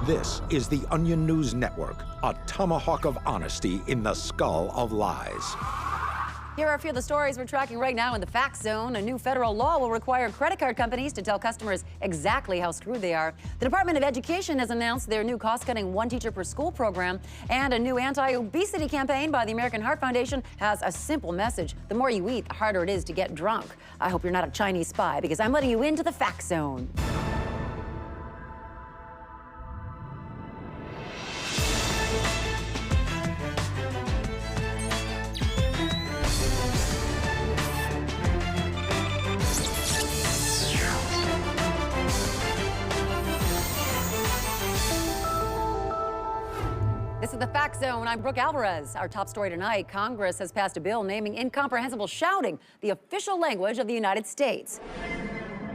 This is the Onion News Network, a tomahawk of honesty in the skull of lies. Here are a few of the stories we're tracking right now in the Fact Zone. A new federal law will require credit card companies to tell customers exactly how screwed they are. The Department of Education has announced their new cost-cutting one teacher per school program, and a new anti-obesity campaign by the American Heart Foundation has a simple message. The more you eat, the harder it is to get drunk. I hope you're not a Chinese spy, because I'm letting you into the Fact Zone. This is the Fact Zone. I'm Brooke Alvarez. Our top story tonight, Congress has passed a bill naming incomprehensible shouting the official language of the United States.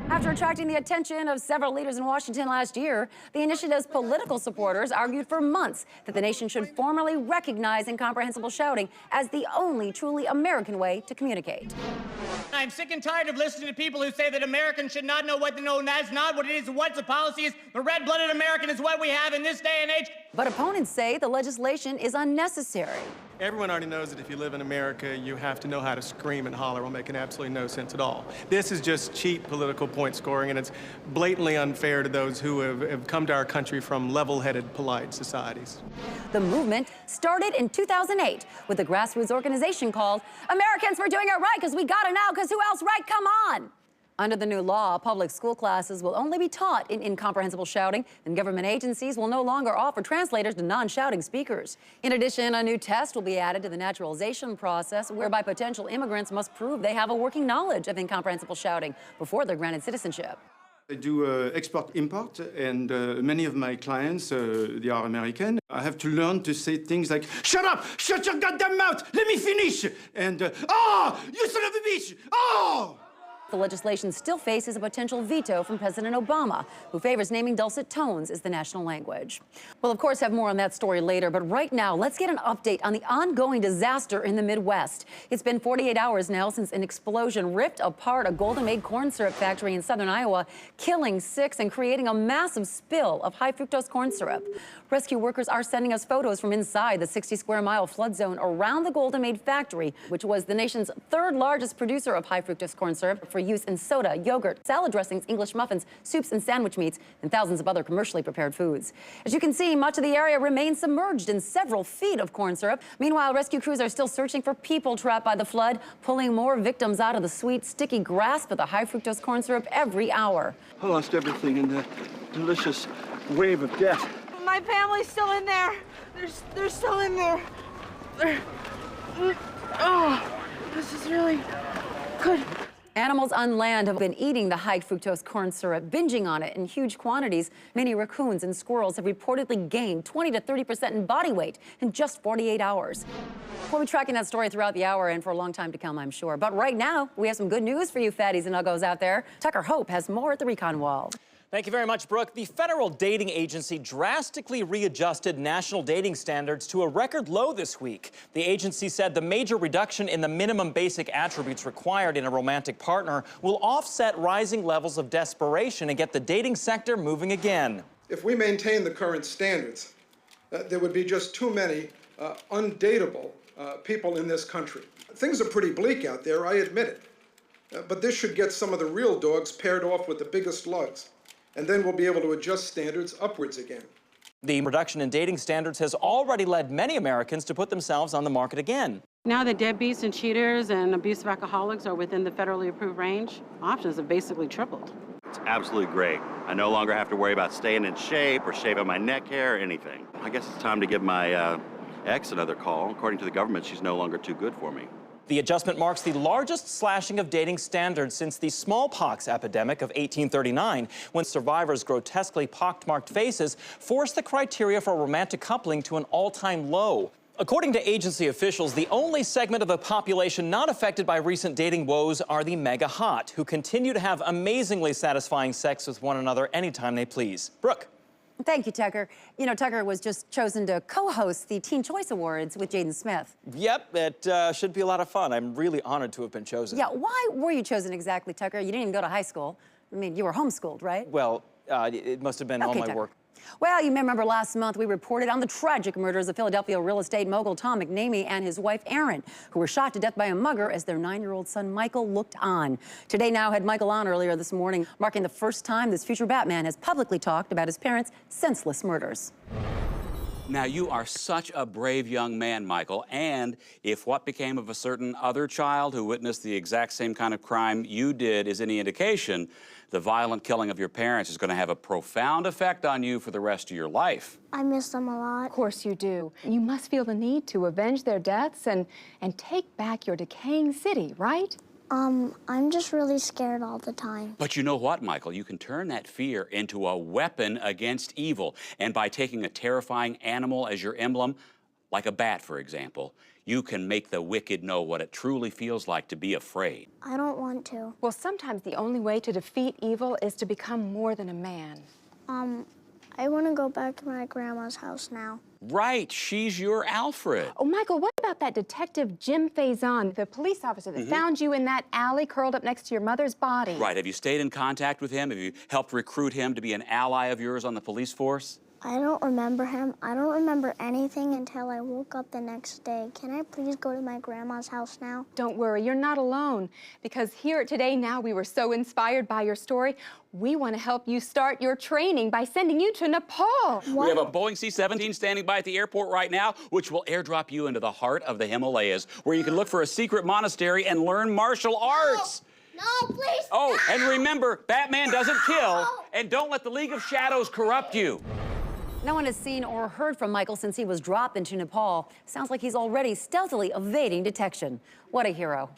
After attracting the attention of several leaders in Washington last year, the initiative's political supporters argued for months that the nation should formally recognize incomprehensible shouting as the only truly American way to communicate. I'm sick and tired of listening to people who say that Americans should not know what to know, and that's not what it is, what the policy is. The red-blooded American is what we have in this day and age. But opponents say the legislation is unnecessary. Everyone already knows that if you live in America, you have to know how to scream and holler while making absolutely no sense at all. This is just cheap political point scoring, and it's blatantly unfair to those who have come to our country from level-headed, polite societies. The movement started in 2008 with a grassroots organization called Americans, We're Doing It Right Because We Gotta Now, Because Who Else Right? Come on! Under the new law, public school classes will only be taught in incomprehensible shouting, and government agencies will no longer offer translators to non-shouting speakers. In addition, a new test will be added to the naturalization process, whereby potential immigrants must prove they have a working knowledge of incomprehensible shouting before they're granted citizenship. I do export-import, and many of my clients, they are American. I have to learn to say things like, "Shut up! Shut your goddamn mouth! Let me finish!" And, "Oh, you son of a bitch! Oh!" The legislation still faces a potential veto from President Obama, who favors naming dulcet tones as the national language. We'll, of course, have more on that story later, but right now, let's get an update on the ongoing disaster in the Midwest. It's been 48 hours now since an explosion ripped apart a Golden Maid corn syrup factory in southern Iowa, killing 6 and creating a massive spill of high-fructose corn syrup. Rescue workers are sending us photos from inside the 60-square-mile flood zone around the Golden Maid factory, which was the nation's third largest producer of high-fructose corn syrup for use in soda, yogurt, salad dressings, English muffins, soups and sandwich meats, and thousands of other commercially prepared foods. As you can see, much of the area remains submerged in several feet of corn syrup. Meanwhile, rescue crews are still searching for people trapped by the flood, pulling more victims out of the sweet, sticky grasp of the high-fructose corn syrup every hour. I lost everything in the delicious wave of death. My family's still in there. They're still in there. Oh, this is really good. Animals on land have been eating the high-fructose corn syrup, binging on it in huge quantities. Many raccoons and squirrels have reportedly gained 20 to 30% in body weight in just 48 hours. We'll be tracking that story throughout the hour and for a long time to come, I'm sure. But right now, we have some good news for you fatties and uggos out there. Tucker Hope has more at the Recon Wall. Thank you very much, Brooke. The Federal Dating Agency drastically readjusted national dating standards to a record low this week. The agency said the major reduction in the minimum basic attributes required in a romantic partner will offset rising levels of desperation and get the dating sector moving again. If we maintain the current standards, there would be just too many undateable people in this country. Things are pretty bleak out there, I admit it. But this should get some of the real dogs paired off with the biggest slugs. And then we'll be able to adjust standards upwards again. The reduction in dating standards has already led many Americans to put themselves on the market again. Now that deadbeats and cheaters and abusive alcoholics are within the federally approved range, options have basically tripled. It's absolutely great. I no longer have to worry about staying in shape or shaving my neck hair or anything. I guess it's time to give my ex another call. According to the government, she's no longer too good for me. The adjustment marks the largest slashing of dating standards since the smallpox epidemic of 1839, when survivors' grotesquely pockmarked faces forced the criteria for romantic coupling to an all-time low. According to agency officials, the only segment of the population not affected by recent dating woes are the mega hot, who continue to have amazingly satisfying sex with one another anytime they please. Brooke. Thank you, Tucker. You know, Tucker was just chosen to co-host the Teen Choice Awards with Jaden Smith. Yep, it should be a lot of fun. I'm really honored to have been chosen. Yeah, why were you chosen exactly, Tucker? You didn't even go to high school. I mean, you were homeschooled, right? Well, it must have been all my Tucker. work. Well, you may remember last month we reported on the tragic murders of Philadelphia real estate mogul Tom McNamee and his wife Erin, who were shot to death by a mugger as their 9-year-old son Michael looked on. Today Now had Michael on earlier this morning, marking the first time this future Batman has publicly talked about his parents' senseless murders. Now, you are such a brave young man, Michael, and if what became of a certain other child who witnessed the exact same kind of crime you did is any indication, the violent killing of your parents is going to have a profound effect on you for the rest of your life. I miss them a lot. Of course you do. You must feel the need to avenge their deaths and take back your decaying city, right? I'm just really scared all the time. But you know what, Michael? You can turn that fear into a weapon against evil. And by taking a terrifying animal as your emblem, like a bat, for example, you can make the wicked know what it truly feels like to be afraid. I don't want to. Well, sometimes the only way to defeat evil is to become more than a man. I want to go back to my grandma's house now. Right, she's your Alfred. Oh, Michael, what about that detective Jim Faison, the police officer that found you in that alley curled up next to your mother's body? Right, have you stayed in contact with him? Have you helped recruit him to be an ally of yours on the police force? I don't remember him. I don't remember anything until I woke up the next day. Can I please go to my grandma's house now? Don't worry, you're not alone. Because here at Today Now, we were so inspired by your story, we want to help you start your training by sending you to Nepal. We have a Boeing C-17 standing by at the airport right now, which will airdrop you into the heart of the Himalayas, where you can look for a secret monastery and learn martial arts. No, please. Oh, and remember, Batman doesn't kill, and don't let the League of Shadows corrupt you. No one has seen or heard from Michael since he was dropped into Nepal. Sounds like he's already stealthily evading detection. What a hero.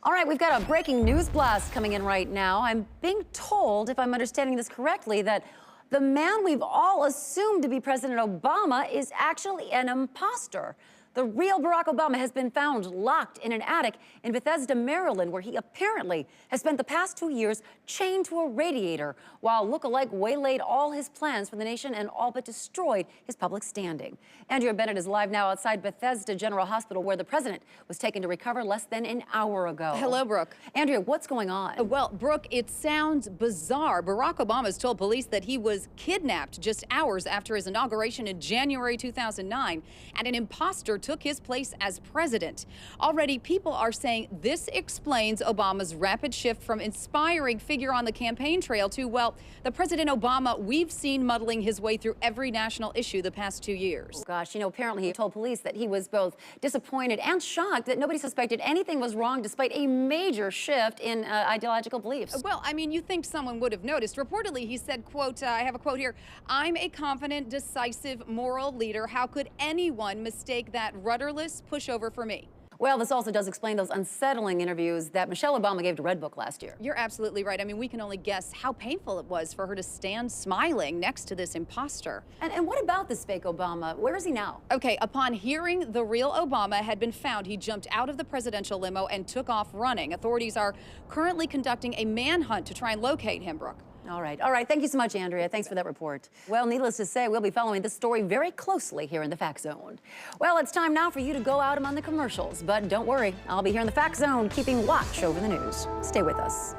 All right, we've got a breaking news blast coming in right now. I'm being told, if I'm understanding this correctly, that the man we've all assumed to be President Obama is actually an imposter. The real Barack Obama has been found locked in an attic in Bethesda, Maryland, where he apparently has spent the past 2 years chained to a radiator while look-alike waylaid all his plans for the nation and all but destroyed his public standing. Andrea Bennett is live now outside Bethesda General Hospital, where the president was taken to recover less than an hour ago. Hello, Brooke. Andrea, what's going on? Well, Brooke, it sounds bizarre. Barack Obama has told police that he was kidnapped just hours after his inauguration in January 2009, and an imposter took his place as president. Already, people are saying this explains Obama's rapid shift from inspiring figure on the campaign trail to, well, the President Obama we've seen muddling his way through every national issue the past 2 years. Oh, gosh, you know, apparently he told police that he was both disappointed and shocked that nobody suspected anything was wrong despite a major shift in ideological beliefs. Well, I mean, you think someone would have noticed. Reportedly, he said, quote, I have a quote here, "I'm a confident, decisive, moral leader. How could anyone mistake that rudderless pushover for me?" Well, this also does explain those unsettling interviews that Michelle Obama gave to Redbook last year. You're absolutely right. I mean, we can only guess how painful it was for her to stand smiling next to this imposter. And what about this fake Obama? Where is he now? Okay, upon hearing the real Obama had been found, he jumped out of the presidential limo and took off running. Authorities are currently conducting a manhunt to try and locate him, Brooke. All right. Thank you so much, Andrea. Thanks for that report. Well, needless to say, we'll be following this story very closely here in the Fact Zone. Well, it's time now for you to go out among the commercials, but don't worry, I'll be here in the Fact Zone keeping watch over the news. Stay with us.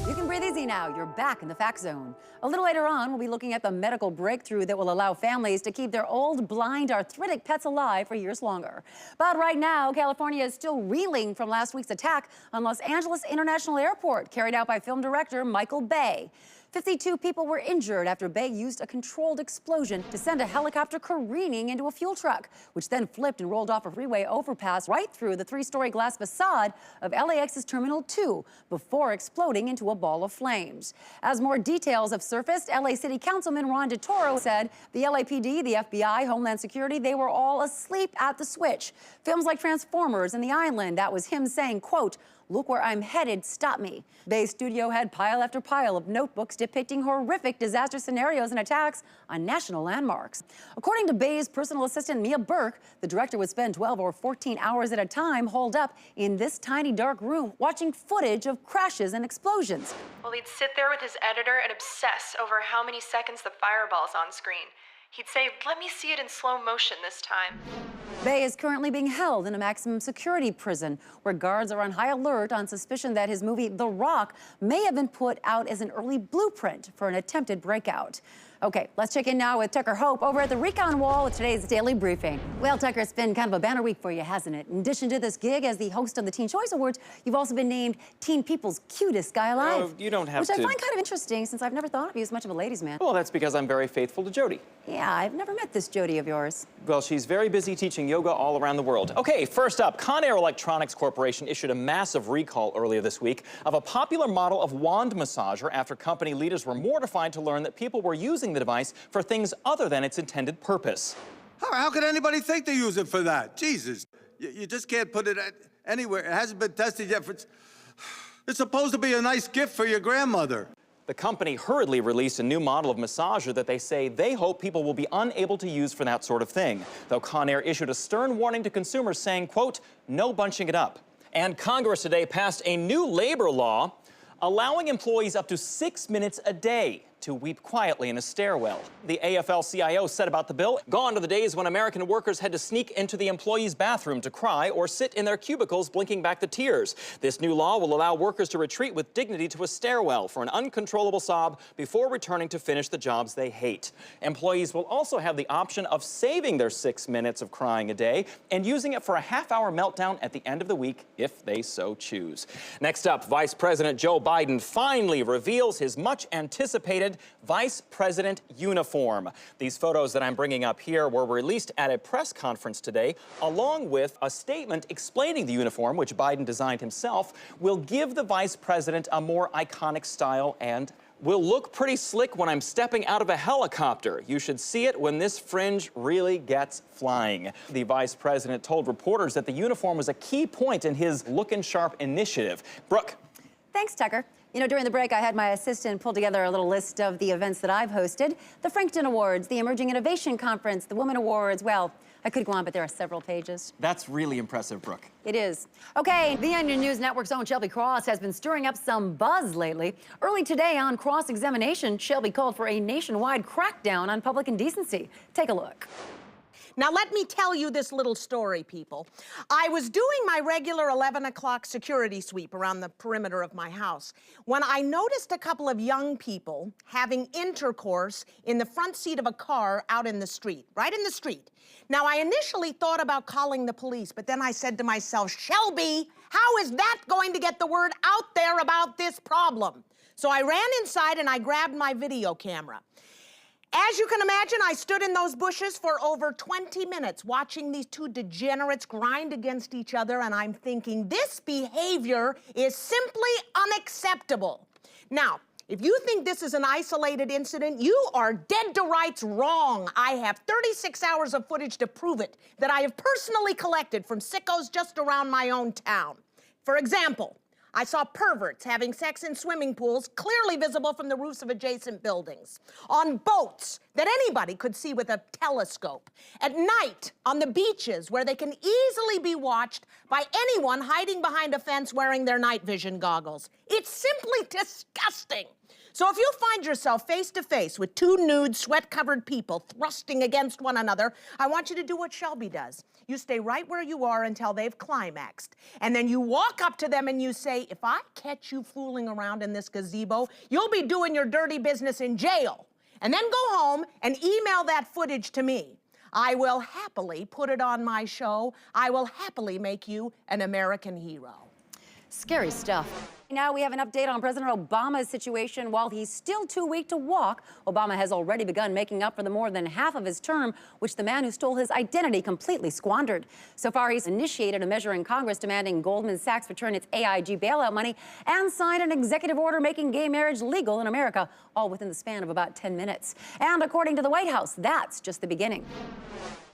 You can breathe easy now. You're back in the Fact Zone. A little later on, we'll be looking at the medical breakthrough that will allow families to keep their old, blind, arthritic pets alive for years longer. But right now, California is still reeling from last week's attack on Los Angeles International Airport, carried out by film director Michael Bay. 52 people were injured after Bay used a controlled explosion to send a helicopter careening into a fuel truck, which then flipped and rolled off a freeway overpass right through the 3-story glass facade of LAX's Terminal 2 before exploding into a ball of flames. As more details have surfaced, LA City Councilman Ron DeToro said the LAPD, the FBI, Homeland Security, they were all asleep at the switch. Films like Transformers and The Island, that was him saying, quote, "Look where I'm headed, stop me." Bay's studio had pile after pile of notebooks depicting horrific disaster scenarios and attacks on national landmarks. According to Bay's personal assistant, Mia Burke, the director would spend 12 or 14 hours at a time holed up in this tiny dark room watching footage of crashes and explosions. Well, he'd sit there with his editor and obsess over how many seconds the fireball's on screen. He'd say, "Let me see it in slow motion this time." Bay is currently being held in a maximum security prison where guards are on high alert on suspicion that his movie The Rock may have been put out as an early blueprint for an attempted breakout. Okay, let's check in now with Tucker Hope over at the Recon Wall with today's Daily Briefing. Well, Tucker, it's been kind of a banner week for you, hasn't it? In addition to this gig as the host of the Teen Choice Awards, you've also been named Teen People's Cutest Guy Alive. Oh, you don't have to. Which I find kind of interesting since I've never thought of you as much of a ladies' man. Well, that's because I'm very faithful to Jody. Yeah, I've never met this Jody of yours. Well, she's very busy teaching yoga all around the world. Okay, first up, Conair Electronics Corporation issued a massive recall earlier this week of a popular model of wand massager after company leaders were mortified to learn that people were using the device for things other than its intended purpose. How could anybody think they use it for that? Jesus, you just can't put it anywhere. It hasn't been tested yet. It's supposed to be a nice gift for your grandmother. The company hurriedly released a new model of massager that they say they hope people will be unable to use for that sort of thing. Though Conair issued a stern warning to consumers saying, quote, no bunching it up. And Congress today passed a new labor law allowing employees up to 6 minutes a day to weep quietly in a stairwell. The AFL-CIO said about the bill, gone are the days when American workers had to sneak into the employee's bathroom to cry or sit in their cubicles blinking back the tears. This new law will allow workers to retreat with dignity to a stairwell for an uncontrollable sob before returning to finish the jobs they hate. Employees will also have the option of saving their 6 minutes of crying a day and using it for a half-hour meltdown at the end of the week if they so choose. Next up, Vice President Joe Biden finally reveals his much-anticipated Vice President uniform. These photos that I'm bringing up here were released at a press conference today, along with a statement explaining the uniform, which Biden designed himself, will give the Vice President a more iconic style and will look pretty slick when I'm stepping out of a helicopter. You should see it when this fringe really gets flying. The Vice President told reporters that the uniform was a key point in his Lookin' Sharp initiative. Brooke. Thanks, Tucker. You know, during the break, I had my assistant pull together a little list of the events that I've hosted. The Frankton Awards, the Emerging Innovation Conference, the Women Awards. Well, I could go on, but there are several pages. That's really impressive, Brooke. It is. Okay, the Onion News Network's own Shelby Cross has been stirring up some buzz lately. Early today on Cross-Examination, Shelby called for a nationwide crackdown on public indecency. Take a look. Now, let me tell you this little story, people. I was doing my regular 11 o'clock security sweep around the perimeter of my house when I noticed a couple of young people having intercourse in the front seat of a car out in the street, right in the street. Now, I initially thought about calling the police, but then I said to myself, Shelby, how is that going to get the word out there about this problem? So I ran inside and I grabbed my video camera. As you can imagine, I stood in those bushes for over 20 minutes watching these two degenerates grind against each other, and I'm thinking, this behavior is simply unacceptable. Now, if you think this is an isolated incident, you are dead to rights wrong. I have 36 hours of footage to prove it that I have personally collected from sickos just around my own town. For example, I saw perverts having sex in swimming pools clearly visible from the roofs of adjacent buildings, on boats that anybody could see with a telescope, at night on the beaches where they can easily be watched by anyone hiding behind a fence wearing their night vision goggles. It's simply disgusting. So if you find yourself face to face with two nude, sweat-covered people thrusting against one another, I want you to do what Shelby does. You stay right where you are until they've climaxed. And then you walk up to them and you say, if I catch you fooling around in this gazebo, you'll be doing your dirty business in jail. And then go home and email that footage to me. I will happily put it on my show. I will happily make you an American hero. Scary stuff. Now we have an update on President Obama's situation. While he's still too weak to walk, Obama has already begun making up for the more than half of his term, which the man who stole his identity completely squandered. So far, he's initiated a measure in Congress demanding Goldman Sachs return its AIG bailout money and signed an executive order making gay marriage legal in America, all within the span of about 10 minutes. And according to the White House, that's just the beginning.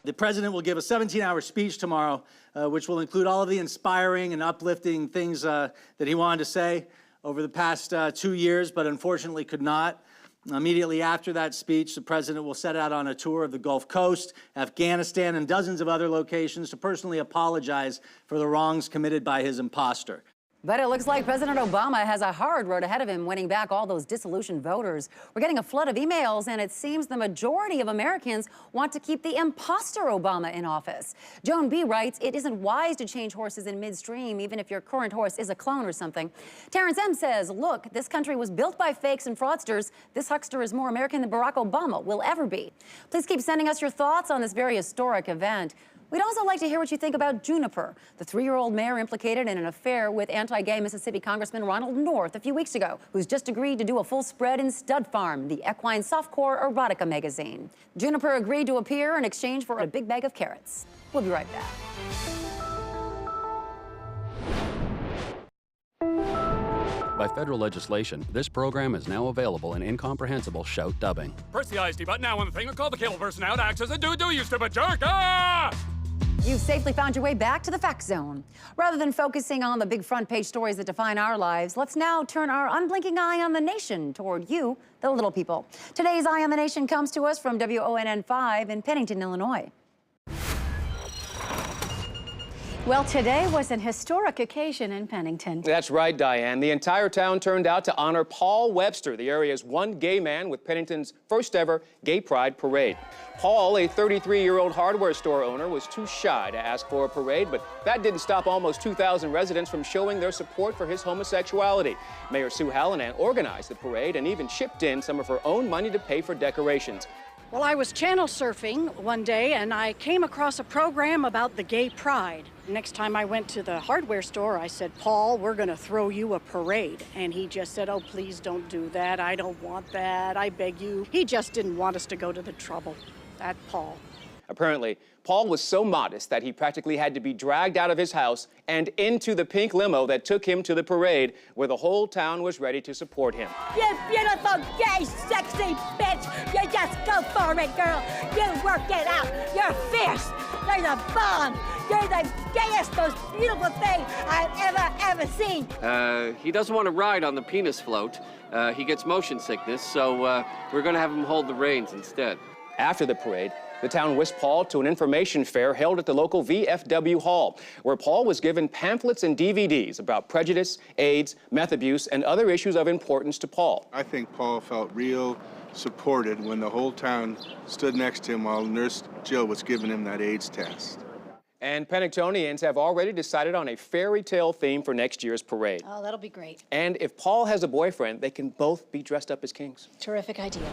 The president will give a 17-hour speech tomorrow, which will include all of the inspiring and uplifting things that he wanted to say over the past 2 years, but unfortunately could not. Immediately after that speech, the president will set out on a tour of the Gulf Coast, Afghanistan, and dozens of other locations to personally apologize for the wrongs committed by his imposter. But it looks like President Obama has a hard road ahead of him winning back all those disillusioned voters. We're getting a flood of emails, and it seems the majority of Americans want to keep the imposter Obama in office. Joan B. writes, it isn't wise to change horses in midstream, even if your current horse is a clone or something. Terrence M. says, look, this country was built by fakes and fraudsters. This huckster is more American than Barack Obama will ever be. Please keep sending us your thoughts on this very historic event. We'd also like to hear what you think about Juniper, the 3-year-old mayor implicated in an affair with anti-gay Mississippi Congressman Ronald North a few weeks ago, who's just agreed to do a full spread in Stud Farm, the equine softcore erotica magazine. Juniper agreed to appear in exchange for a big bag of carrots. We'll be right back. By federal legislation, this program is now available in incomprehensible shout dubbing. Press the ISD button now on the thing and call the cable person out. Acts as a do, you stupid jerk! Ah! You've safely found your way back to the Fact Zone. Rather than focusing on the big front page stories that define our lives, let's now turn our unblinking eye on the nation toward you, the little people. Today's Eye on the Nation comes to us from WONN 5 in Pennington, Illinois. Well, today was an historic occasion in Pennington. That's right, Diane. The entire town turned out to honor Paul Webster, the area's one gay man with Pennington's first ever Gay Pride Parade. Paul, a 33-year-old hardware store owner, was too shy to ask for a parade, but that didn't stop almost 2,000 residents from showing their support for his homosexuality. Mayor Sue Hallinan organized the parade and even chipped in some of her own money to pay for decorations. Well, I was channel surfing one day and I came across a program about the Gay Pride. Next time I went to the hardware store, I said, Paul, we're going to throw you a parade. And he just said, oh, please don't do that. I don't want that. I beg you. He just didn't want us to go to the trouble. That Paul. Apparently, Paul was so modest that he practically had to be dragged out of his house and into the pink limo that took him to the parade, where the whole town was ready to support him. You beautiful, gay, sexy bitch! You just go for it, girl! You work it out! You're fierce! You're the bomb! You're the gayest, most beautiful thing I've ever seen! He doesn't want to ride on the penis float. He gets motion sickness, so we're going to have him hold the reins instead. After the parade, the town whisked Paul to an information fair held at the local VFW Hall, where Paul was given pamphlets and DVDs about prejudice, AIDS, meth abuse, and other issues of importance to Paul. I think Paul felt real supported when the whole town stood next to him while Nurse Jill was giving him that AIDS test. And Penningtonians have already decided on a fairy tale theme for next year's parade. Oh, that'll be great. And if Paul has a boyfriend, they can both be dressed up as kings. Terrific idea.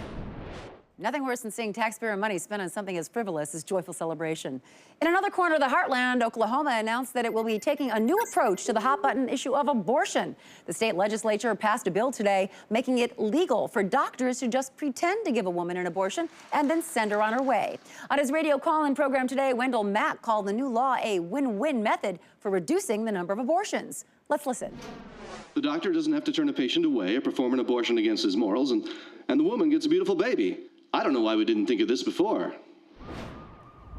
Nothing worse than seeing taxpayer money spent on something as frivolous as joyful celebration. In another corner of the heartland, Oklahoma announced that it will be taking a new approach to the hot-button issue of abortion. The state legislature passed a bill today making it legal for doctors to just pretend to give a woman an abortion and then send her on her way. On his radio call-in program today, Wendell Mack called the new law a win-win method for reducing the number of abortions. Let's listen. The doctor doesn't have to turn a patient away or perform an abortion against his morals, and the woman gets a beautiful baby. I don't know why we didn't think of this before.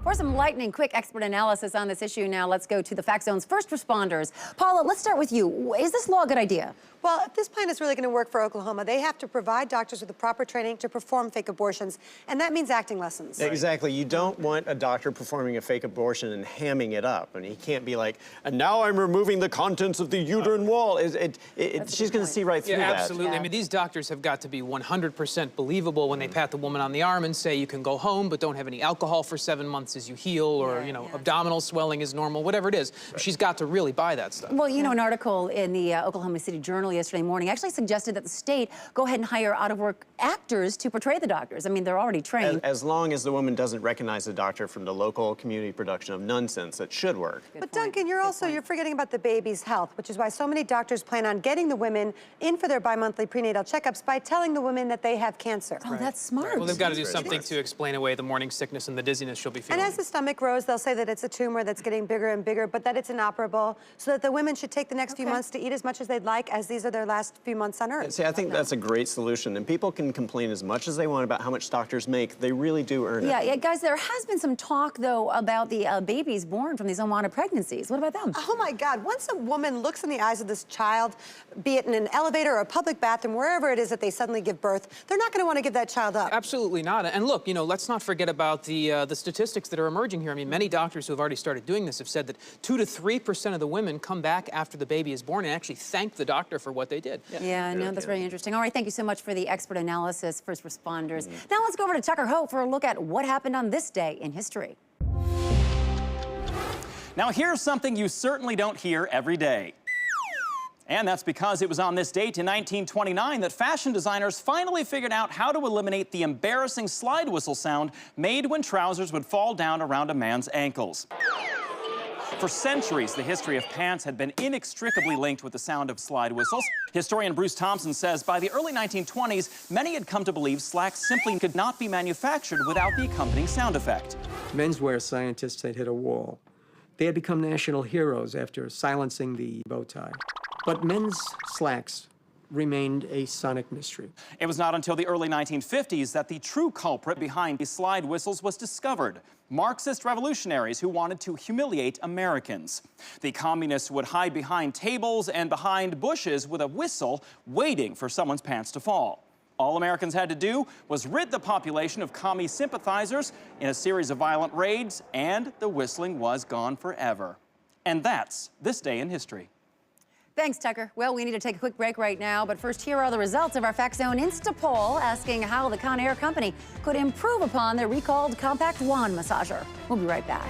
For some lightning quick expert analysis on this issue now, let's go to the Fact Zone's first responders. Paula, let's start with you. Is this law a good idea? Well, if this plan is really going to work for Oklahoma, they have to provide doctors with the proper training to perform fake abortions, and that means acting lessons. Exactly. You don't want a doctor performing a fake abortion and hamming it up. And he can't be like, and now I'm removing the contents of the uterine wall. She's going to see right through that. Absolutely. Yeah. I mean, these doctors have got to be 100% believable when they pat the woman on the arm and say you can go home, but don't have any alcohol for 7 months as you heal, or, abdominal swelling is normal, whatever it is. Right. She's got to really buy that stuff. Well, an article in the Oklahoma City Journal yesterday morning actually suggested that the state go ahead and hire out-of-work actors to portray the doctors. I mean, they're already trained. As long as the woman doesn't recognize the doctor from the local community production of nonsense, it should work. But Duncan, you're forgetting about the baby's health, which is why so many doctors plan on getting the women in for their bi-monthly prenatal checkups by telling the women that they have cancer. Oh, that's smart. Well, they've got to do something to explain away the morning sickness and the dizziness she'll be feeling. And as the stomach grows, they'll say that it's a tumor that's getting bigger and bigger, but that it's inoperable, so that the women should take the next few months to eat as much as they'd like, as these are their last few months on Earth. See, I think that's a great solution, and people can complain as much as they want about how much doctors make. They really do earn it. Yeah, guys, there has been some talk, though, about the babies born from these unwanted pregnancies. What about them? Oh, my God. Once a woman looks in the eyes of this child, be it in an elevator or a public bathroom, wherever it is that they suddenly give birth, they're not going to want to give that child up. Absolutely not. And look, let's not forget about the statistics that are emerging here. I mean, many doctors who have already started doing this have said that 2 to 3% of the women come back after the baby is born and actually thank the doctor for what they did. Yeah, I know, that's very interesting. All right, thank you so much for the expert analysis, first responders. Now let's go over to Tucker Hope for a look at what happened on this day in history. Now here's something you certainly don't hear every day. And that's because it was on this date in 1929 that fashion designers finally figured out how to eliminate the embarrassing slide whistle sound made when trousers would fall down around a man's ankles. For centuries, the history of pants had been inextricably linked with the sound of slide whistles. Historian Bruce Thompson says by the early 1920s, many had come to believe slacks simply could not be manufactured without the accompanying sound effect. Menswear scientists had hit a wall. They had become national heroes after silencing the bow tie. But men's slacks remained a sonic mystery. It was not until the early 1950s that the true culprit behind these slide whistles was discovered. Marxist revolutionaries who wanted to humiliate Americans. The communists would hide behind tables and behind bushes with a whistle, waiting for someone's pants to fall. All Americans had to do was rid the population of commie sympathizers in a series of violent raids, and the whistling was gone forever. And that's this day in history. Thanks, Tucker. Well, we need to take a quick break right now, but first, here are the results of our Fact Zone Insta poll asking how the Conair company could improve upon their recalled compact wand massager. We'll be right back.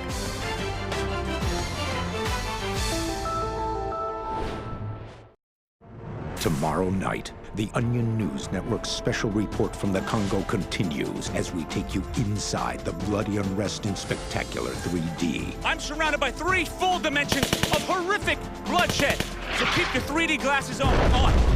Tomorrow night, the Onion News Network's special report from the Congo continues as we take you inside the bloody unrest in spectacular 3D. I'm surrounded by 3 full dimensions of horrific bloodshed. So keep your 3D glasses on,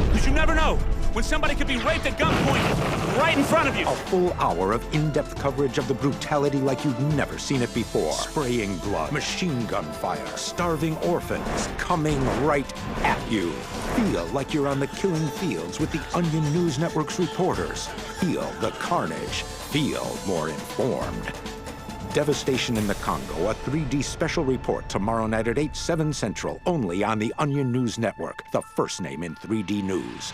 because you never know when somebody could be raped at gunpoint right in front of you. A full hour of in-depth coverage of the brutality like you've never seen it before. Spraying blood, machine gun fire, starving orphans coming right at you. Feel like you're on the killing fields with the Onion News Network's reporters. Feel the carnage. Feel more informed. Devastation in the Congo, a 3D special report tomorrow night at 8, 7 Central, only on the Onion News Network, the first name in 3D news.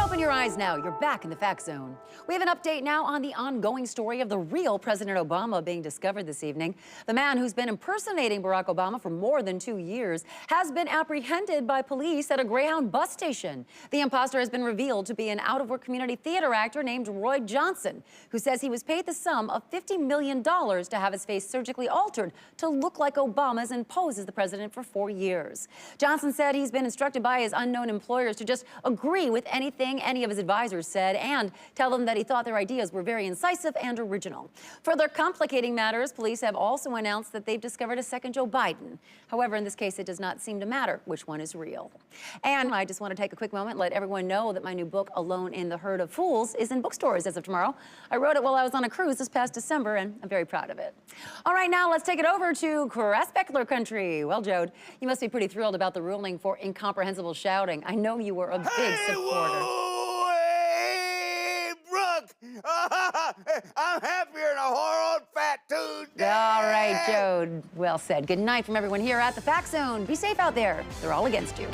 Open your eyes now. You're back in the Fact Zone. We have an update now on the ongoing story of the real President Obama being discovered this evening. The man who's been impersonating Barack Obama for more than 2 years has been apprehended by police at a Greyhound bus station. The imposter has been revealed to be an out-of-work community theater actor named Roy Johnson, who says he was paid the sum of $50 million to have his face surgically altered to look like Obama's and pose as the president for 4 years. Johnson said he's been instructed by his unknown employers to just agree with anything any of his advisors said and tell them that he thought their ideas were very incisive and original. Further complicating matters, police have also announced that they've discovered a second Joe Biden. However, in this case, it does not seem to matter which one is real. And I just want to take a quick moment, let everyone know that my new book, Alone in the Herd of Fools, is in bookstores as of tomorrow. I wrote it while I was on a cruise this past December, and I'm very proud of it. All right, now let's take it over to Crasspeckler country. Well, Jode, you must be pretty thrilled about the ruling for incomprehensible shouting. I know you were a big supporter. I'm happier than a whore on Fat Tuesday. All right, Jode. Well said. Good night from everyone here at the Fact Zone. Be safe out there. They're all against you.